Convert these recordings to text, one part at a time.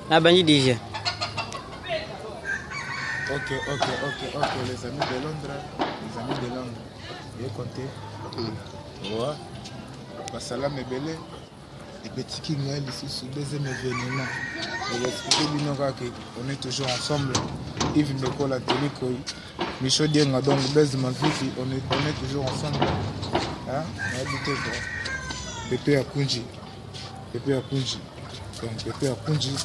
La bandit déjà. Ok, les amis de Londres, vous comptez. Ouais. Basalam est belé. Les petits qui nous ici sous deuxième événement. Et l'expliquer on est toujours ensemble. Yves Meko la télé koi. Michaud Dienga donc baise ma vie, on est toujours ensemble. Hein? On a habité quoi? Pépé à Kunji. Donc Pépé à Kunji,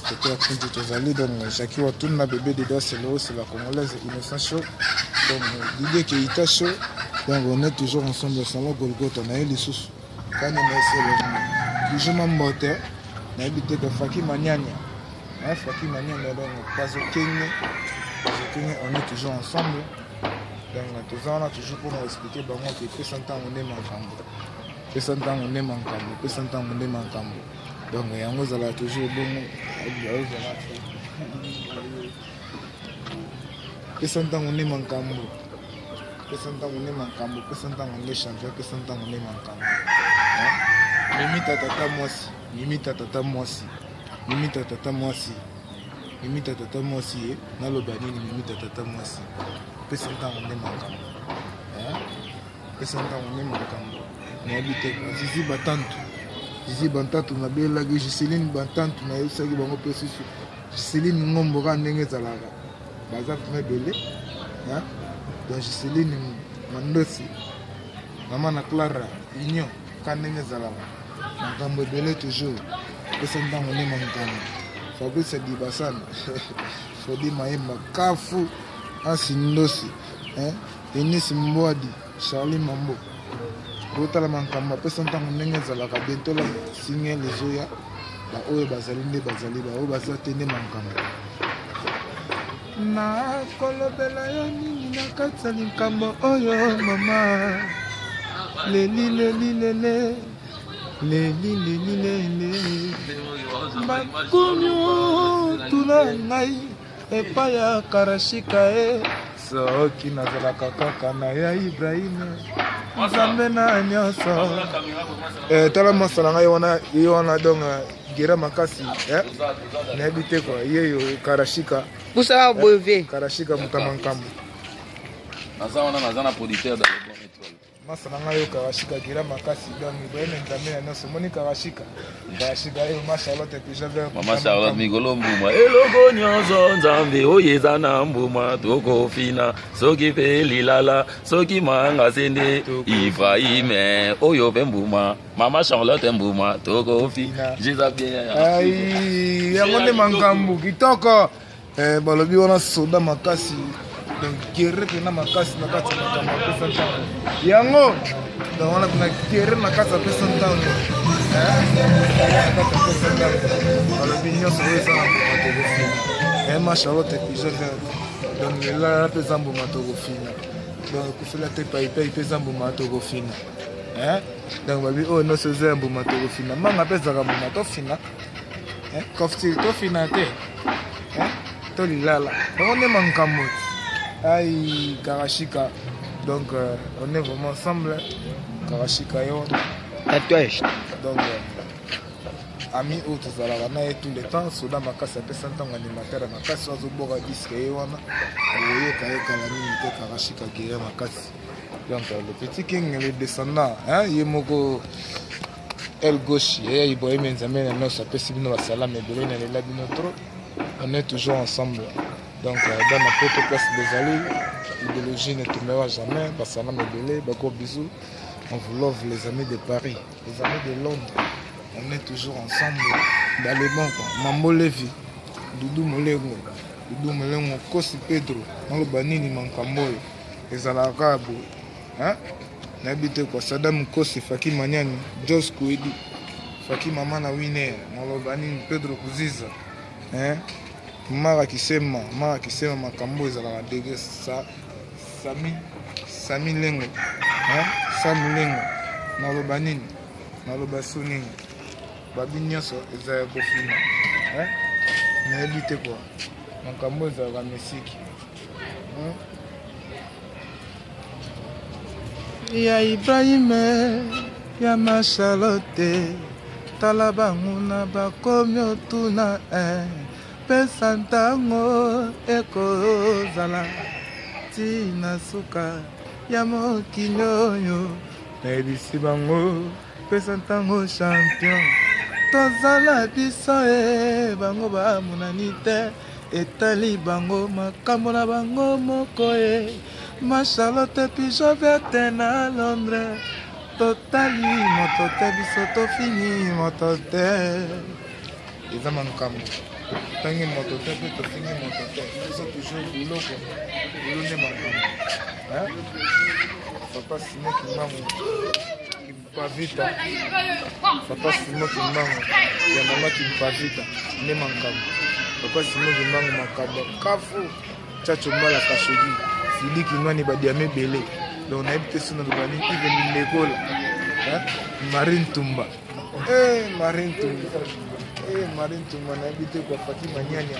tu allé donc Jackie Watouna bébé de dos c'est la congolaise innocent chaud. Donc l'idée qu'il est chaud, donc on est toujours ensemble au salon Golgotha, on a eu les sous. Quand on est toujours mambote, on a habité que Faki Maniania. Faki Maniania donc pas au Kenya. On est toujours ensemble. Donc tout ça on a toujours pour nous expliquer bah moi que peu temps on est manquant. Peu temps on est manquant. Donc yango zala toujours bon. Peu temps on est manquant. Peu temps on est champion, peu temps on est manquant. Limite tata mwasi na lobani limite tata mwasi. Pesa ntango on est manquant. On habite Zizi Bantantu na belagi Giseline Bantantu na yosaki bango pe susu. Giseline ngombo ka ndenge ezalaka. Baza me belé. Donc Giseline Mandosi. Maman na Clara Union ka ndenge ezalaka. Makambo belé toujours. Pesa ntango on est manquant. Fabrice Dibasana. Fodi Maemba Kafu Asindosi. Enis Mwadi Charlie Mambo. Rotala mankamba pesa ntango ndenge ezalaka bientôt la signer les oya ba oyo bazali ba oyo bazate nde mankamba na kolobela yo nini na kati ya likambo oyo mama leli bakunyo tuna ngai epai ya Karashika soki nazalaka kaka na ya Ibrahim Nzambe na nyonso tala masala ngai wana donc gira makasi na habite quoi yeyo Karashika Boussa Bové Karashika mutamankambo naza na producteur dans le bon étoile masala ngai Karashika gira makasi donc Ibrahim Nzambe na nyonso moni Karashika yo ma Charlotte déjà vers Mama Charlotte Migolo Mbuma eloko nyonso Nzambe oyeza na mbuma tokofina soki pe lilala soki manga sende Ibrahim oyo pe mbuma Mama Charlotte Mbuma tokofina jiza bien ai yango nde mangambu kitoko balobi wana soda makasi donc guerre na makasi na kati na kama pesa ntango yango donc wana kuna guerre na kati ya pesa ntango balobi nyonso oyo eza na mbuma tokofina ma Charlotte episode donc lela pesa mbuma tokofina donc kufela te paipai pesa mbuma tokofina donc balobi oyo nyonso eza ya mbuma tokofina manga mpe ezalaka mbuma tofina kofti tofina te tolilala donc on est mankambo aïe Karashika donc on est vraiment ensemble Karashika yo tatouage donc ami autres zalaka na tout le temps soda makasi apesa ntango animateur makasi azoboka disque ye wana oyoka la nini te Karashika guerre makasi donc le petit king le descendant ye moko el gauche ye Ibrahim Nzambe na noso apesi bino basalam ebele na lela bino trop on est toujours ensemble. Donc, dans ma petite place des alliés, l'idéologie ne tombera jamais. Bassana Mebele, gros bisous. On vous love, les amis de Paris, les amis de Londres. On est toujours ensemble dans les bons. Mambo Levi, Doudou Molengo, Kosi Pedro, Banini Mankamboy, les Alarabes. N'habitez quoi, Saddam Kosi, Faki Maniani, Jos Kouedi, Faki Mamana Winer, Banini Pedro Kouziza. Mara Kisema makambo ezalaka dege Sami Lengo Sami Lengo naloba nini naloba so nini babi nyonso ezala kofina nayebi te kwa makambo ezalaka misiki ya Ibrahim ya ma Charlotte tala bango na bakomi otuna pesa ntango ekozala tina suka ya mokili oyo nayebisi bango pesa ntango champion tozala biso bango bamonani te etali bango makambo na bango moko ma Charlotte pigeon verte na Londres totali moto te biso tofini moto te eza makambo tangi moto te mpe tofini moto te biso toujours biloko bilo nde makambo papa simo kimbangu kimpavita papa simo kimbangu ya mama kimpavita nde makambo papa simo kimbangu makambo kafu chacho mbala kashogi siliki nwani badiame ebele donc nayebi te sono lobani iveni lekola Marine Tumba Marine Tumba nayebi te kwa Fatima Nyanya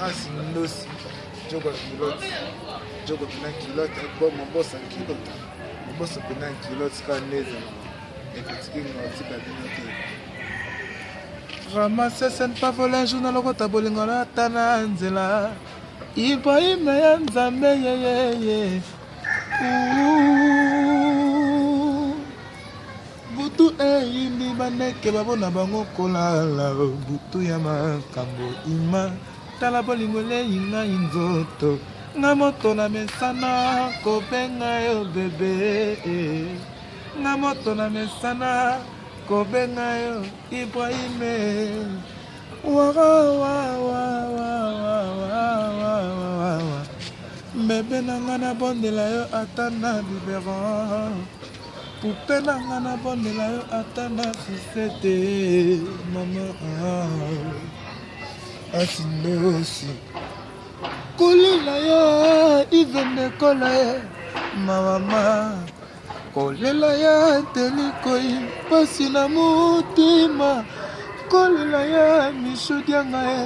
asi ndosi joko pina kilote kwa mabosa kilote mabosa pina kilote ka neza epetiki ngatika bino te ramase sen pa voler journal lokota bolingo na tana nzela Ibrahim ya Nzambe ye butu eyindi baneke babona bango kolala butu ya makambo ima tala bolingo eleyi ngai nzoto nga moto na mesana kobenga yo bebe nga moto na mesana kobenga yo Ibrahime bebe na nga na bondela yo ata na biberon pupe na nga na bondela yo ata na fisete mama asindosi kolela yo ivenekola ye mama kolela ya telikoi pasi na mutima kolela ya misudianga ye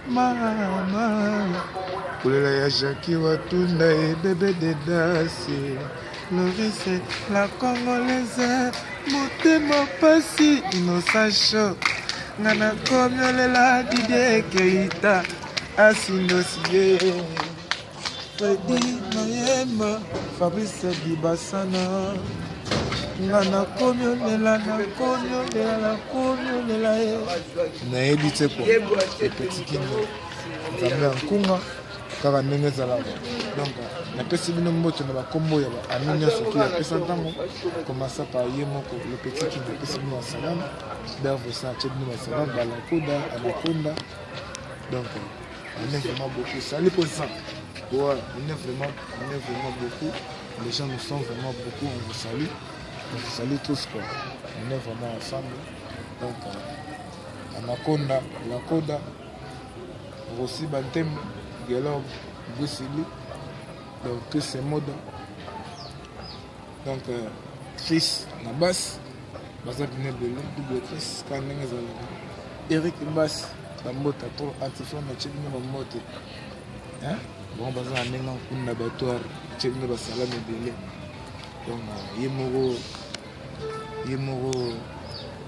mama kolela ya Jackie Watunda et bébé de Dasi Loris la Congolaise motema pasi inosacho ngana komiolela Didier Keita asindosie Freddy Mayemba Fabrice Dibasana ngana komiolela nayebi te kwa epetikino nzambe nkunga kaka ndenge ezalaka donc napesi bino mboto na bakombo ya baami soki apesa ntango komasa pa ye moko le petit qui napesi bino basalame bervosa atie bino basalame balakoda anakonda donc on est vraiment beaucoup sali pour ça ouais, on est vraiment beaucoup les gens nous sont vraiment beaucoup on vous salue tous quoi on est vraiment ensemble donc anakonda lakoda Rossi Bantem Gelor Boussili donc c'est mode donc Chris Nabas Bazak Nebele double Chris Kanengeza Eric Mbas Bambota trop antifon na chebino bamote hein bon bazan amenga kuna batoire chebino basala Nebele donc yemoro